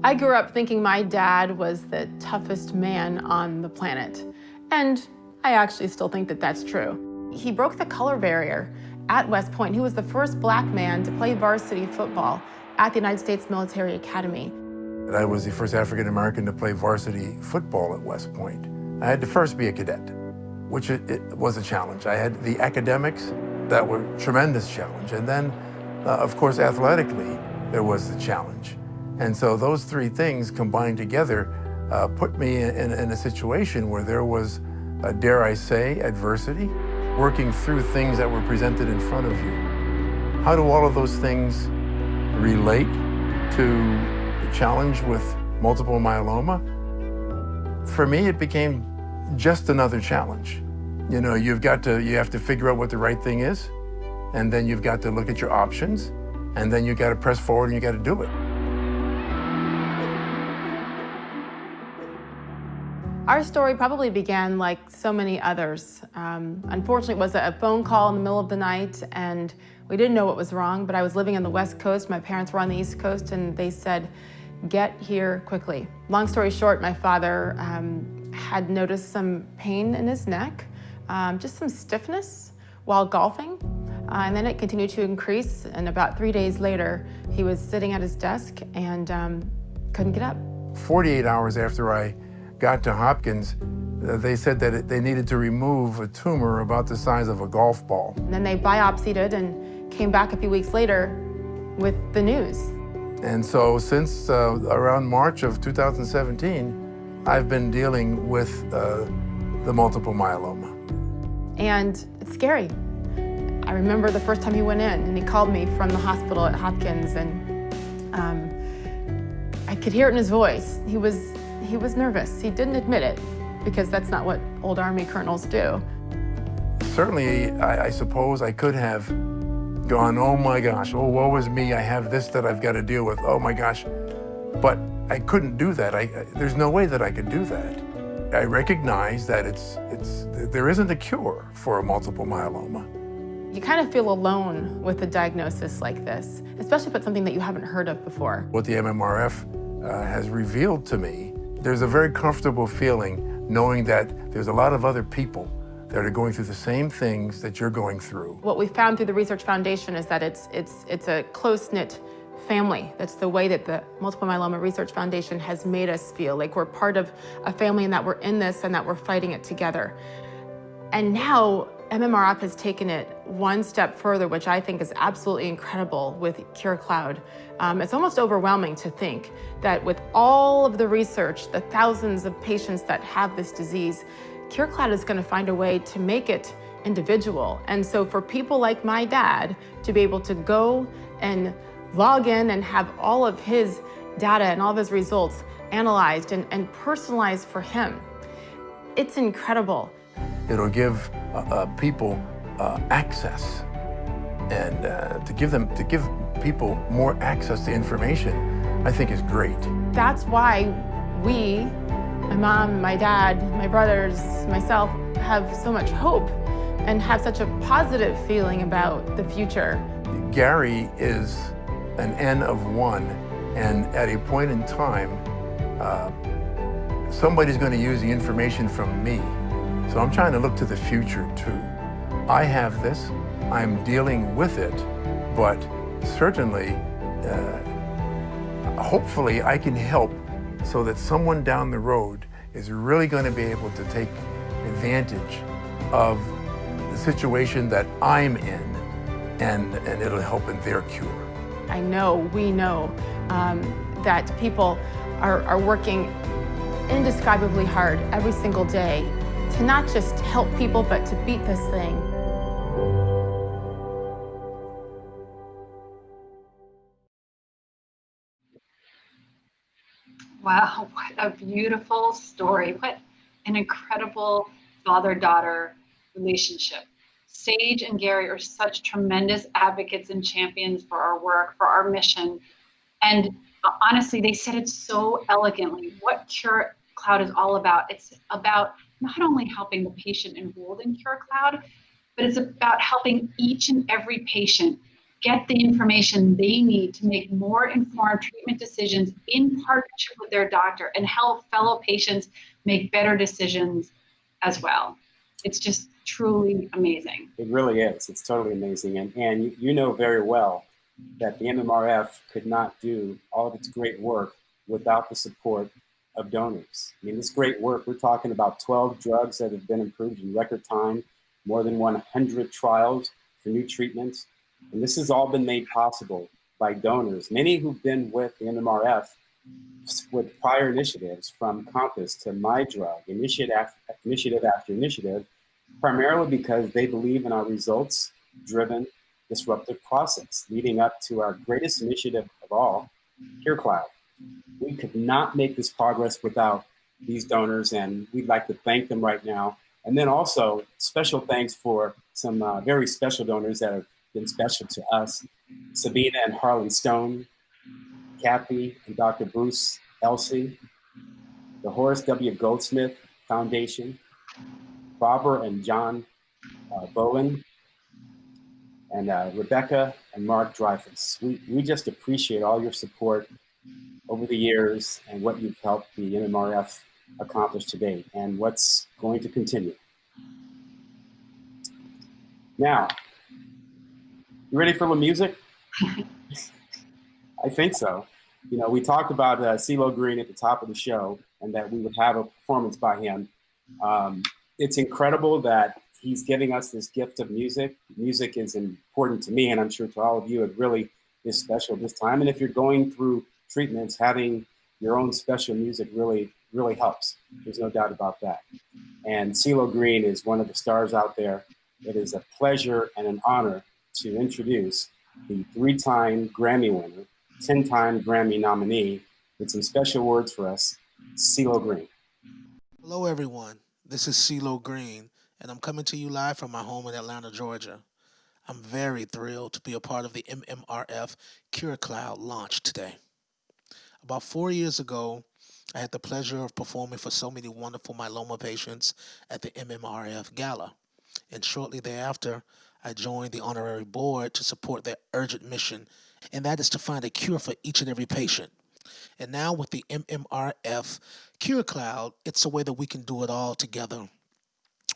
L: I grew up thinking my dad was the toughest man on the planet. And I actually still think that that's true. He broke the color barrier at West Point. He was the first Black man to play varsity football at the United States Military Academy.
M: I was the first African American to play varsity football at West Point. I had to first be a cadet, which it was a challenge. I had the academics that were a tremendous challenge. And then, of course, athletically, there was the challenge. And so those three things combined together put me in a situation where there was, dare I say, adversity, working through things that were presented in front of you. How do all of those things relate to the challenge with multiple myeloma? For me, it became just another challenge. You know, you have to figure out what the right thing is, and then you've got to look at your options, and then you got to press forward and you got to do it.
L: Our story probably began like so many others. Unfortunately, it was a phone call in the middle of the night, and we didn't know what was wrong, but I was living on the West Coast. My parents were on the East Coast, and they said, "Get here quickly." Long story short, my father had noticed some pain in his neck, just some stiffness while golfing, and then it continued to increase, and about 3 days later, he was sitting at his desk and couldn't get up.
M: 48 hours after I got to Hopkins, they said that they needed to remove a tumor about the size of a golf ball.
L: And then they biopsied it and came back a few weeks later with the news.
M: And so since around March of 2017, I've been dealing with the multiple myeloma.
L: And it's scary. I remember the first time he went in and he called me from the hospital at Hopkins, and I could hear it in his voice. He was nervous. He didn't admit it because that's not what old Army colonels do.
M: Certainly, I suppose I could have gone, oh my gosh, oh woe is me, I have this that I've got to deal with, oh my gosh. But I couldn't do that. There's no way that I could do that. I recognize that there isn't a cure for multiple myeloma.
L: You kind of feel alone with a diagnosis like this, especially if it's something that you haven't heard of before.
M: What the MMRF has revealed to me, there's a very comfortable feeling knowing that there's a lot of other people that are going through the same things that you're going through.
L: What we found through the Research Foundation is that it's a close-knit family. That's the way that the Multiple Myeloma Research Foundation has made us feel, like we're part of a family and that we're in this and that we're fighting it together. And now MMRF has taken it one step further, which I think is absolutely incredible with CureCloud. It's almost overwhelming to think that with all of the research, the thousands of patients that have this disease, CureCloud is going to find a way to make it individual. And so for people like my dad to be able to go and log in and have all of his data and all of his results analyzed and personalized for him, it's incredible.
M: It'll give people access, and to give people more access to information, I think is great.
L: That's why we, my mom, my dad, my brothers, myself, have so much hope and have such a positive feeling about the future.
M: Gary is an N of one, and at a point in time, somebody's going to use the information from me. So I'm trying to look to the future too. I have this, I'm dealing with it, but certainly, hopefully I can help so that someone down the road is really going to be able to take advantage of the situation that I'm in, and it'll help in their cure.
L: I know, we know, that people are working indescribably hard every single day to not just help people, but to beat this thing.
A: Wow, what a beautiful story. What an incredible father-daughter relationship. Sage and Gary are such tremendous advocates and champions for our work, for our mission. And honestly, they said it so elegantly. What CureCloud is all about. It's about not only helping the patient enrolled in CureCloud, but it's about helping each and every patient get the information they need to make more informed treatment decisions in partnership with their doctor and help fellow patients make better decisions as well. It's just truly amazing.
B: It really is. It's totally amazing. And you know very well that the MMRF could not do all of its great work without the support of donors. I mean, this great work, we're talking about 12 drugs that have been approved in record time, more than 100 trials for new treatments. And this has all been made possible by donors, many who've been with the MMRF with prior initiatives, from Compass to My Drug, initiative after initiative, primarily because they believe in our results-driven disruptive process leading up to our greatest initiative of all, CureCloud. We could not make this progress without these donors, and we'd like to thank them right now. And then also special thanks for some very special donors that have been special to us: Sabina and Harlan Stone, Kathy and Dr. Bruce Elsey, the Horace W. Goldsmith Foundation, Barbara and John Bowen, and Rebecca and Mark Dreyfus. We just appreciate all your support over the years and what you've helped the MMRF accomplish today and what's going to continue. Now, you ready for the music? I think so. You know, we talked about CeeLo Green at the top of the show and that we would have a performance by him. It's incredible that he's giving us this gift of music. Music is important to me, and I'm sure to all of you, it really is special this time. And if you're going through treatments, having your own special music really, really helps. There's no doubt about that. And CeeLo Green is one of the stars out there. It is a pleasure and an honor to introduce the 3-time Grammy winner, 10-time Grammy nominee, with some special words for us, CeeLo Green.
N: Hello, everyone. This is CeeLo Green, and I'm coming to you live from my home in Atlanta, Georgia. I'm very thrilled to be a part of the MMRF CureCloud launch today. About 4 years ago, I had the pleasure of performing for so many wonderful myeloma patients at the MMRF Gala. And shortly thereafter, I joined the Honorary Board to support their urgent mission, and that is to find a cure for each and every patient. And now with the MMRF CureCloud, it's a way that we can do it all together.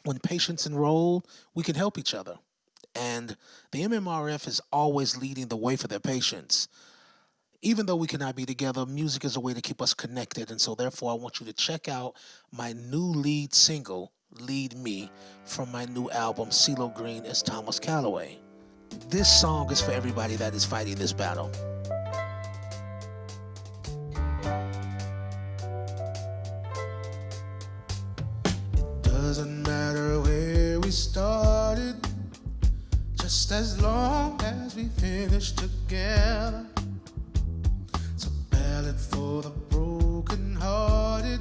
N: When patients enroll, we can help each other. And the MMRF is always leading the way for their patients. Even though we cannot be together, music is a way to keep us connected. And so therefore, I want you to check out my new lead single, Lead Me, from my new album, CeeLo Green as Thomas Calloway. This song is for everybody that is fighting this battle. It doesn't matter where we started, just as long as we finish together. It's a ballad for the broken-hearted,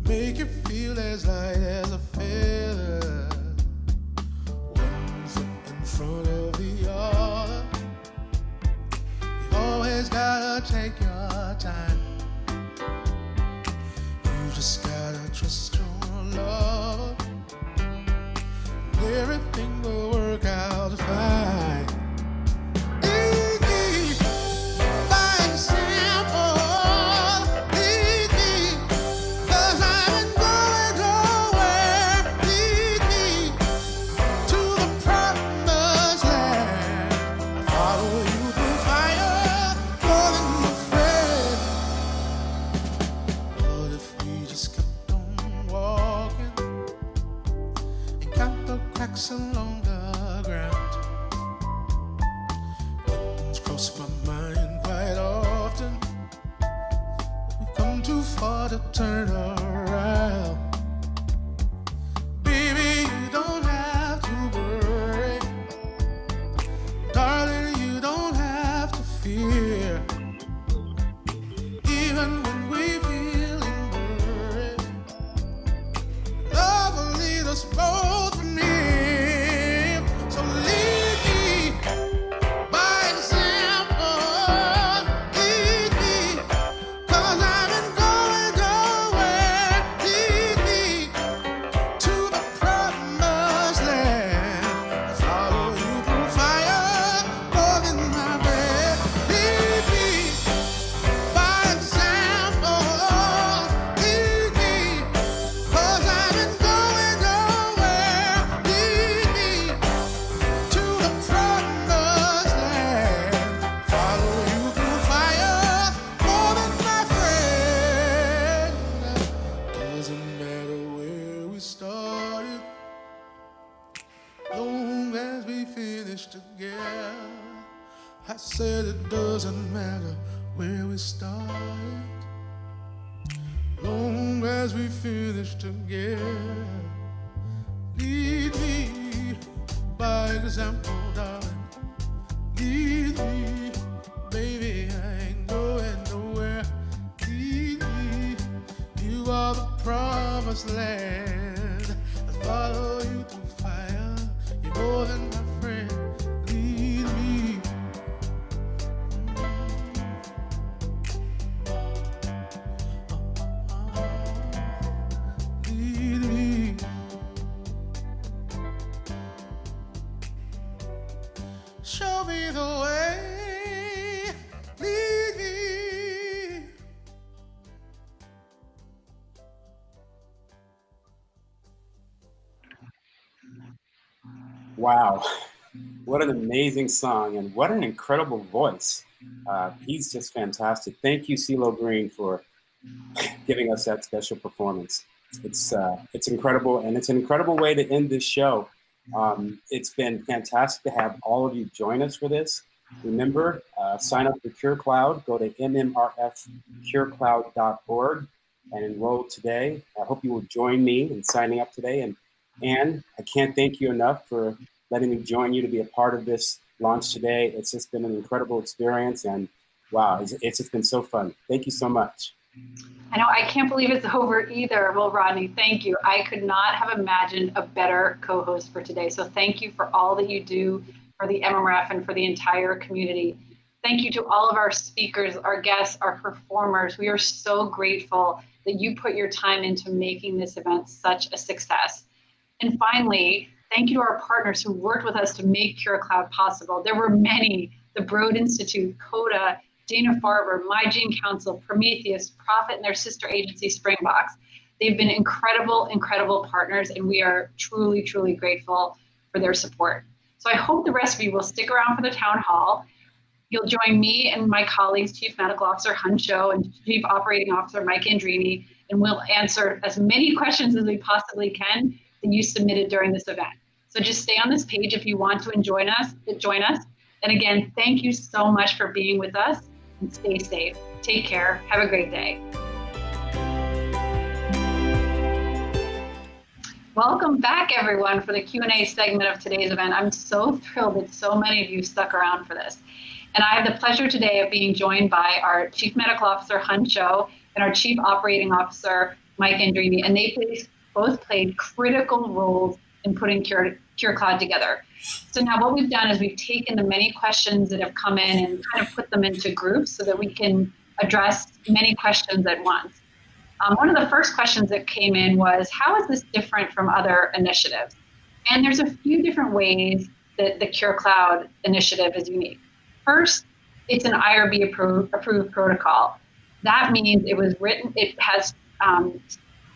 N: make you feel as light as a feather. One foot in front of the other, you always gotta take your time. You just gotta trust your love, and everything will work out fine. Along the ground, buttons cross my mind quite often. We've come too far to turn around. as we finish together. I said it doesn't matter where we start, long as we finish together. Lead me by example, darling. Lead me, baby, I ain't going nowhere. Lead me, you are the promised land. I follow you through fire, you're more than my friend. Lead me. Lead me. Show me the way. Lead me.
B: Wow, what an amazing song and what an incredible voice. He's just fantastic. Thank you, CeeLo Green, for giving us that special performance. It's incredible, and it's an incredible way to end this show. It's been fantastic to have all of you join us for this. Remember, sign up for CureCloud. Go to MMRF CureCloud.org and enroll today. I hope you will join me in signing up today. And I can't thank you enough for letting me join you to be a part of this launch today. It's just been an incredible experience, and wow, it's just been so fun. Thank you so much.
A: I know, I can't believe it's over either. Well, Rodney, thank you. I could not have imagined a better co-host for today. So thank you for all that you do for the MMRF and for the entire community. Thank you to all of our speakers, our guests, our performers. We are so grateful that you put your time into making this event such a success. And finally, thank you to our partners who worked with us to make CureCloud possible. There were many: the Broad Institute, CODA, Dana-Farber, My Gene Council, Prometheus, Prophet, and their sister agency, Springbox. They've been incredible, incredible partners, and we are truly, truly grateful for their support. So I hope the rest of you will stick around for the town hall. You'll join me and my colleagues, Chief Medical Officer Huncho and Chief Operating Officer Mike Andrini, and we'll answer as many questions as we possibly can that you submitted during this event. So just stay on this page if you want to join us. And again, thank you so much for being with us, and stay safe. Take care. Have a great day. Welcome back, everyone, for the Q&A segment of today's event. I'm so thrilled that so many of you stuck around for this. And I have the pleasure today of being joined by our Chief Medical Officer, Huncho, and our Chief Operating Officer, Mike Andrini. And they both played critical roles in putting CureCloud together. So now what we've done is we've taken the many questions that have come in and kind of put them into groups so that we can address many questions at once. One of the first questions that came in was, how is this different from other initiatives? And there's a few different ways that the CureCloud initiative is unique. First, it's an IRB approved protocol. That means it was written, it has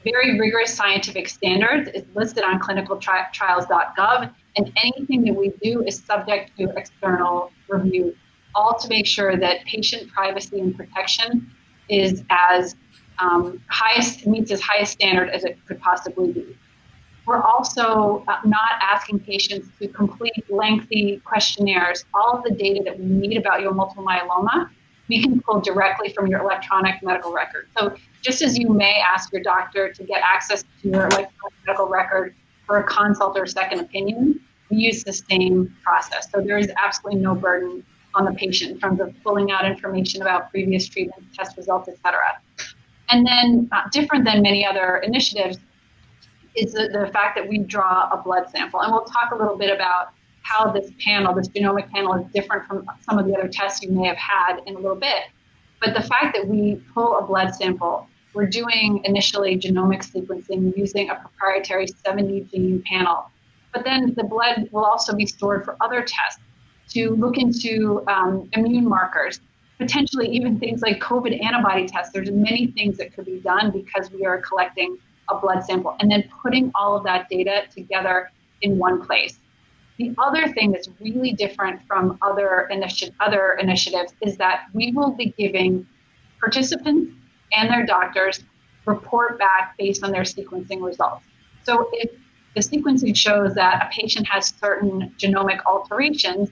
A: very rigorous scientific standards. It's listed on clinicaltrials.gov, and anything that we do is subject to external review, all to make sure that patient privacy and protection is as meets as highest standard as it could possibly be. We're also not asking patients to complete lengthy questionnaires. All of the data that we need about your multiple myeloma, we can pull directly from your electronic medical record. So just as you may ask your doctor to get access to your electronic medical record for a consult or second opinion, we use the same process. So there is absolutely no burden on the patient in terms of pulling out information about previous treatments, test results, et cetera. And then different than many other initiatives is the fact that we draw a blood sample. And we'll talk a little bit about how this panel, this genomic panel, is different from some of the other tests you may have had in a little bit. But the fact that we pull a blood sample, we're doing initially genomic sequencing using a proprietary 70-gene panel. But then the blood will also be stored for other tests to look into immune markers, potentially even things like COVID antibody tests. There's many things that could be done because we are collecting a blood sample and then putting all of that data together in one place. The other thing that's really different from other initiatives is that we will be giving participants and their doctors report back based on their sequencing results. So if The sequencing shows that a patient has certain genomic alterations.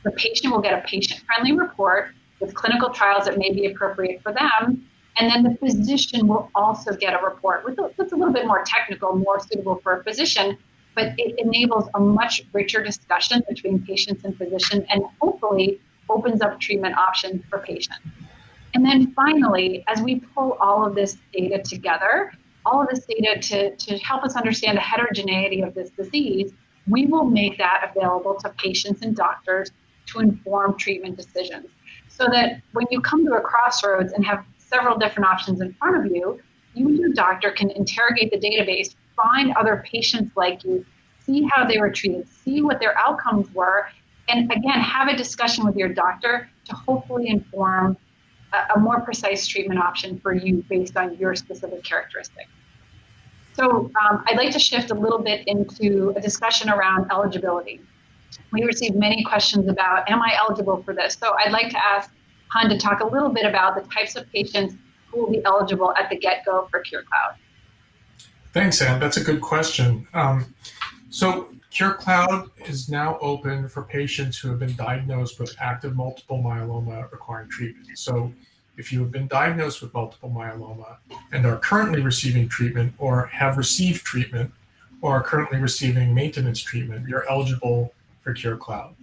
A: The patient will get a patient-friendly report with clinical trials that may be appropriate for them. And then the physician will also get a report that's a little bit more technical, more suitable for a physician, but it enables a much richer discussion between patients and physician, and hopefully opens up treatment options for patients. And then finally, as we pull all of this data together, all of this data to help us understand the heterogeneity of this disease, we will make that available to patients and doctors to inform treatment decisions. So that when you come to a crossroads and have several different options in front of you, you and your doctor can interrogate the database, find other patients like you, see how they were treated, see what their outcomes were, and again, have a discussion with your doctor to hopefully inform a more precise treatment option for you based on your specific characteristics. So I'd like to shift a little bit into a discussion around eligibility. We received many questions about, am I eligible for this? So I'd like to ask Han to talk a little bit about the types of patients who will be eligible at the get-go for CureCloud.
O: Thanks, Anne. That's a good question. So CureCloud is now open for patients who have been diagnosed with active multiple myeloma requiring treatment. So if you have been diagnosed with multiple myeloma and are currently receiving treatment or have received treatment or are currently receiving maintenance treatment, you're eligible for CureCloud.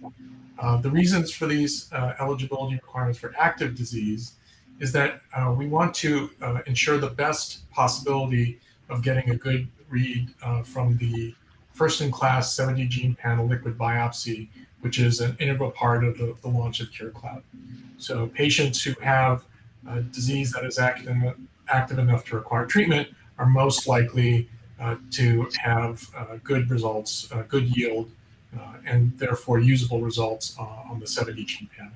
O: The reasons for these eligibility requirements for active disease is that we want to ensure the best possibility of getting a good read from the first-in-class 70 gene panel liquid biopsy, which is an integral part of the launch of CureCloud. So patients who have a disease that is active enough to require treatment are most likely to have good results, good yield, and therefore usable results on the 70 gene panel.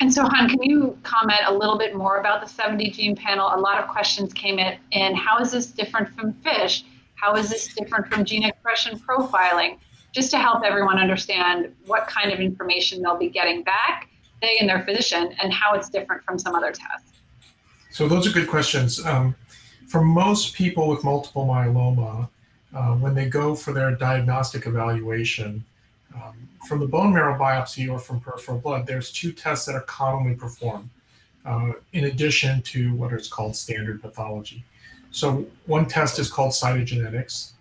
A: And so, Han, can you comment a little bit more about the 70 gene panel? A lot of questions came in. How is this different from FISH? How is this different from gene expression profiling? Just to help everyone understand what kind of information they'll be getting back, they and their physician, and how it's different from some other tests.
O: So those are good questions. For most people with multiple myeloma, when they go for their diagnostic evaluation, from the bone marrow biopsy or from peripheral blood, there's two tests that are commonly performed, in addition to what is called standard pathology. So one test is called cytogenetics,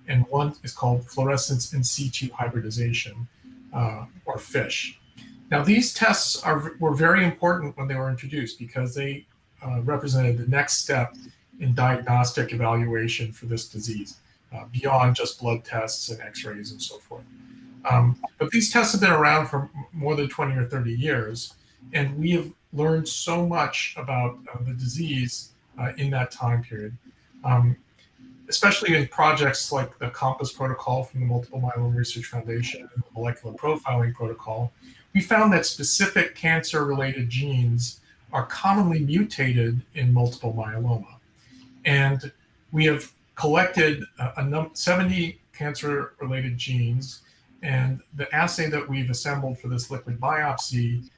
O: and one is called fluorescence in situ hybridization, or FISH. Now these tests were very important when they were introduced because they represented the next step in diagnostic evaluation for this disease, beyond just blood tests and x-rays and so forth. But these tests have been around for more than 20 or 30 years, and we have learned so much about the disease in that time period, especially in projects like the COMPASS protocol from the Multiple Myeloma Research Foundation and the molecular profiling protocol. We found that specific cancer-related genes are commonly mutated in multiple myeloma. And we have collected 70 cancer-related genes, and the assay that we've assembled for this liquid biopsy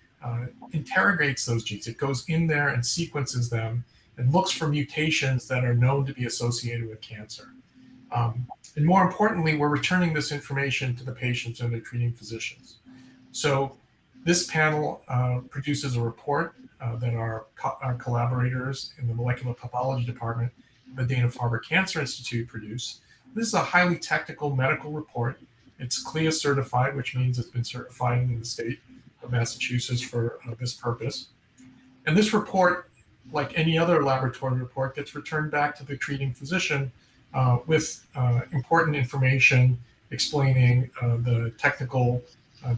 O: interrogates those genes. It goes in there and sequences them and looks for mutations that are known to be associated with cancer. And more importantly, we're returning this information to the patients and their treating physicians. So this panel produces a report that our collaborators in the molecular pathology department of the Dana-Farber Cancer Institute produce. This is a highly technical medical report. It's CLIA certified, which means it's been certified in the state of Massachusetts for this purpose. And this report, like any other laboratory report, gets returned back to the treating physician with important information explaining the technical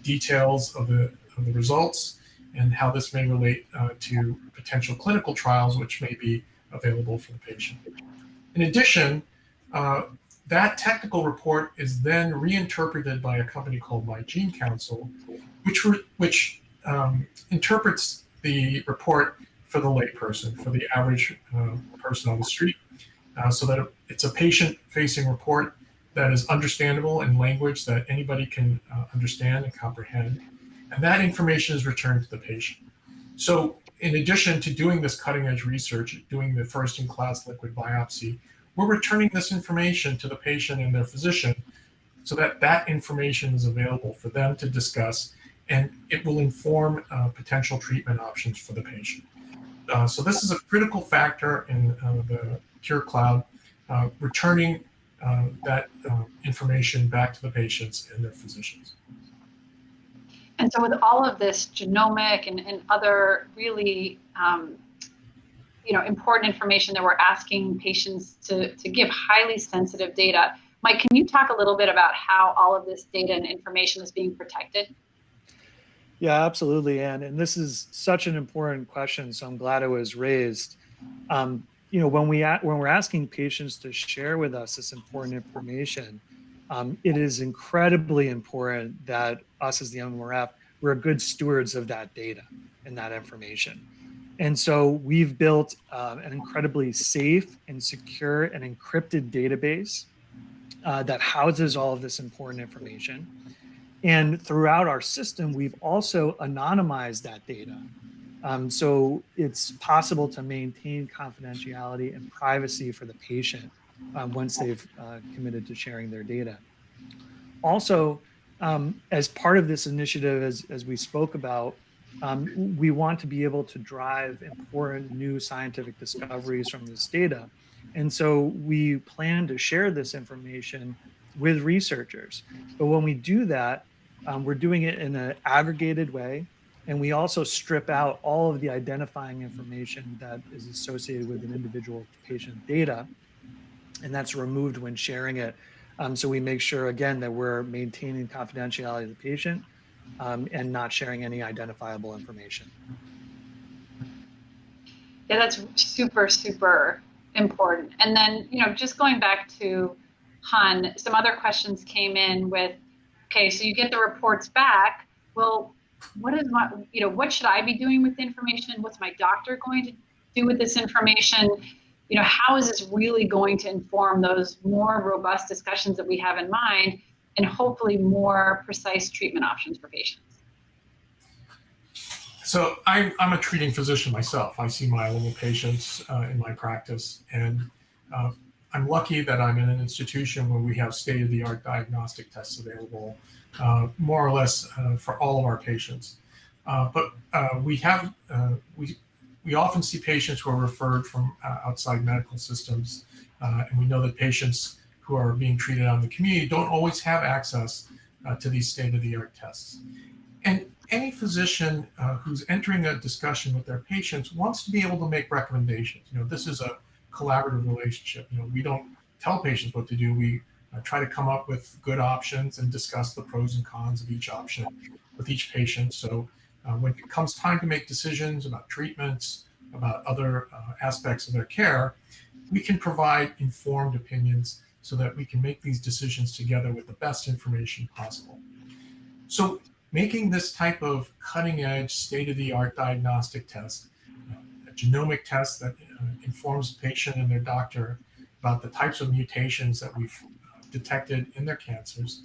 O: details of the results and how this may relate to potential clinical trials which may be available for the patient. In addition, that technical report is then reinterpreted by a company called My Gene Council, which interprets the report for the layperson, for the average person on the street, so that it's a patient-facing report that is understandable in language that anybody can understand and comprehend. And that information is returned to the patient. So in addition to doing this cutting-edge research, doing the first-in-class liquid biopsy, we're returning this information to the patient and their physician so that that information is available for them to discuss, and it will inform potential treatment options for the patient. So this is a critical factor in the CureCloud, returning that information back to the patients and their physicians.
A: And so with all of this genomic and other really important information that we're asking patients to give, highly sensitive data, Mike, can you talk a little bit about how all of this data and information is being protected?
P: Yeah, absolutely, Anne. And this is such an important question, so I'm glad it was raised. When we're asking patients to share with us this important information, it is incredibly important that us as the MMRF, we're good stewards of that data and that information. And so we've built an incredibly safe and secure and encrypted database that houses all of this important information. And throughout our system, we've also anonymized that data. So it's possible to maintain confidentiality and privacy for the patient once they've committed to sharing their data. Also, as part of this initiative, as we spoke about, we want to be able to drive important new scientific discoveries from this data. And so we plan to share this information with researchers. But when we do that, we're doing it in an aggregated way. And we also strip out all of the identifying information that is associated with an individual patient data. And that's removed when sharing it. So we make sure, again, that we're maintaining confidentiality of the patient and not sharing any identifiable information.
A: Yeah, that's super, super important. And then, just going back to Han, some other questions came in with, okay, so you get the reports back. Well, what should I be doing with the information? What's my doctor going to do with this information? How is this really going to inform those more robust discussions that we have in mind, and hopefully more precise treatment options for patients?
O: So I'm a treating physician myself. I see myeloma patients in my practice, and I'm lucky that I'm in an institution where we have state-of-the-art diagnostic tests available, more or less for all of our patients. But we often see patients who are referred from outside medical systems, and we know that patients who are being treated out in the community don't always have access to these state-of-the-art tests. And any physician who's entering a discussion with their patients wants to be able to make recommendations. This is a collaborative relationship. We don't tell patients what to do. We try to come up with good options and discuss the pros and cons of each option with each patient. So when it comes time to make decisions about treatments, about other aspects of their care, we can provide informed opinions so that we can make these decisions together with the best information possible. So making this type of cutting-edge, state-of-the-art diagnostic test, a genomic test that informs the patient and their doctor about the types of mutations that we've detected in their cancers,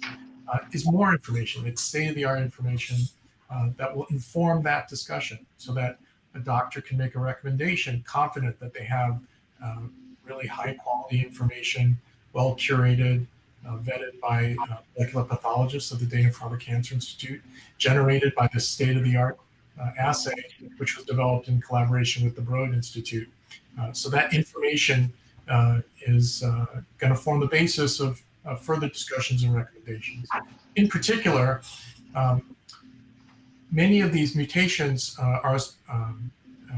O: is more information. It's state-of-the-art information that will inform that discussion so that a doctor can make a recommendation confident that they have really high-quality information, well-curated, vetted by molecular pathologists of the Dana-Farber Cancer Institute, generated by the state-of-the-art assay, which was developed in collaboration with the Broad Institute. So that information is going to form the basis of further discussions and recommendations. In particular, many of these mutations are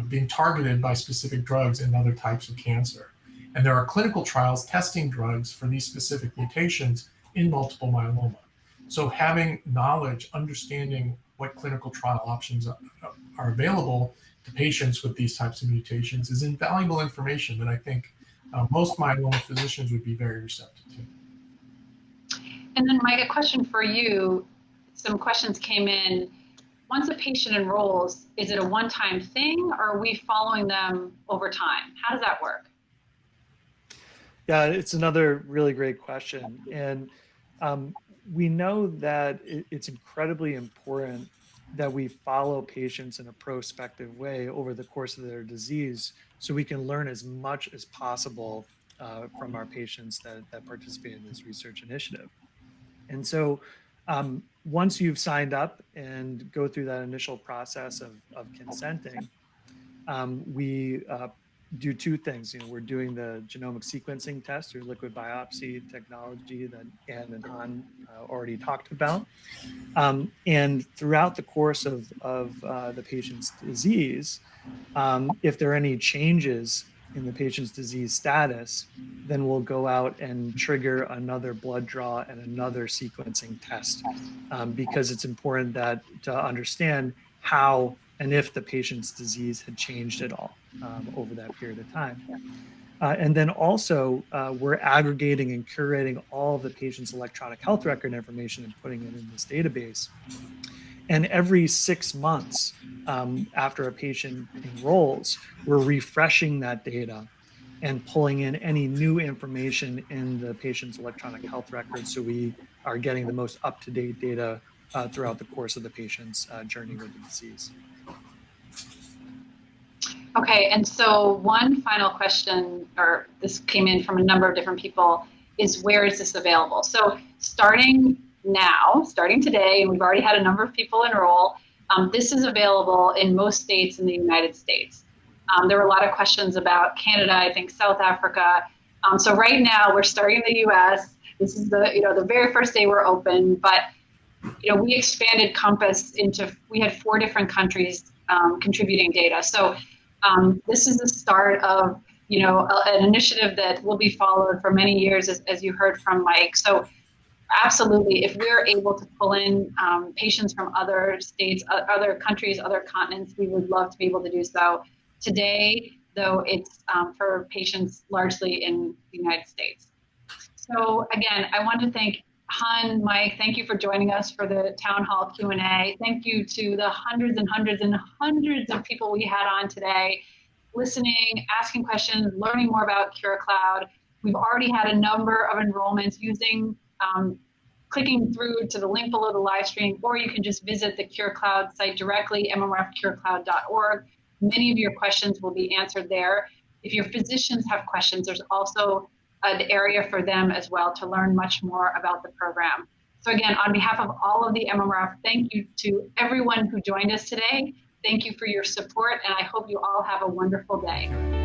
O: being targeted by specific drugs in other types of cancer. And there are clinical trials testing drugs for these specific mutations in multiple myeloma. So having knowledge, understanding what clinical trial options are available to patients with these types of mutations is invaluable information that I think most myeloma physicians would be very receptive to.
A: And then Mike, a question for you. Some questions came in. Once a patient enrolls, is it a one-time thing, or are we following them over time? How does that work?
P: Yeah, it's another really great question. And we know that it's incredibly important that we follow patients in a prospective way over the course of their disease so we can learn as much as possible from our patients that participate in this research initiative. And so once you've signed up and go through that initial process of consenting, we do two things. We're doing the genomic sequencing test through liquid biopsy technology that Anne and Han already talked about. And throughout the course of the patient's disease, if there are any changes in the patient's disease status, then we'll go out and trigger another blood draw and another sequencing test, because it's important to understand how and if the patient's disease had changed at all over that period of time. And then also, we're aggregating and curating all of the patient's electronic health record information and putting it in this database. And every 6 months after a patient enrolls, we're refreshing that data and pulling in any new information in the patient's electronic health records, so we are getting the most up-to-date data throughout the course of the patient's journey with the disease.
A: Okay, and so one final question, or this came in from a number of different people, is where is this available? So starting today, and we've already had a number of people enroll, this is available in most states in the United States. There were a lot of questions about Canada, I think South Africa. So right now we're starting in the US. This is the very first day we're open, but we expanded Compass we had 4 different countries contributing data. So this is the start of an initiative that will be followed for many years, as you heard from Mike. So absolutely, if we're able to pull in patients from other states, other countries, other continents, we would love to be able to do so. Today, though, it's for patients largely in the United States. So again, I want to thank Han, Mike, thank you for joining us for the Town Hall Q&A. Thank you to the hundreds and hundreds and hundreds of people we had on today, listening, asking questions, learning more about CureCloud. We've already had a number of enrollments using clicking through to the link below the live stream, or you can just visit the CureCloud site directly, mmrfcurecloud.org. Many of your questions will be answered there. If your physicians have questions, there's also an area for them as well to learn much more about the program. So again, on behalf of all of the MMRF, thank you to everyone who joined us today. Thank you for your support, and I hope you all have a wonderful day.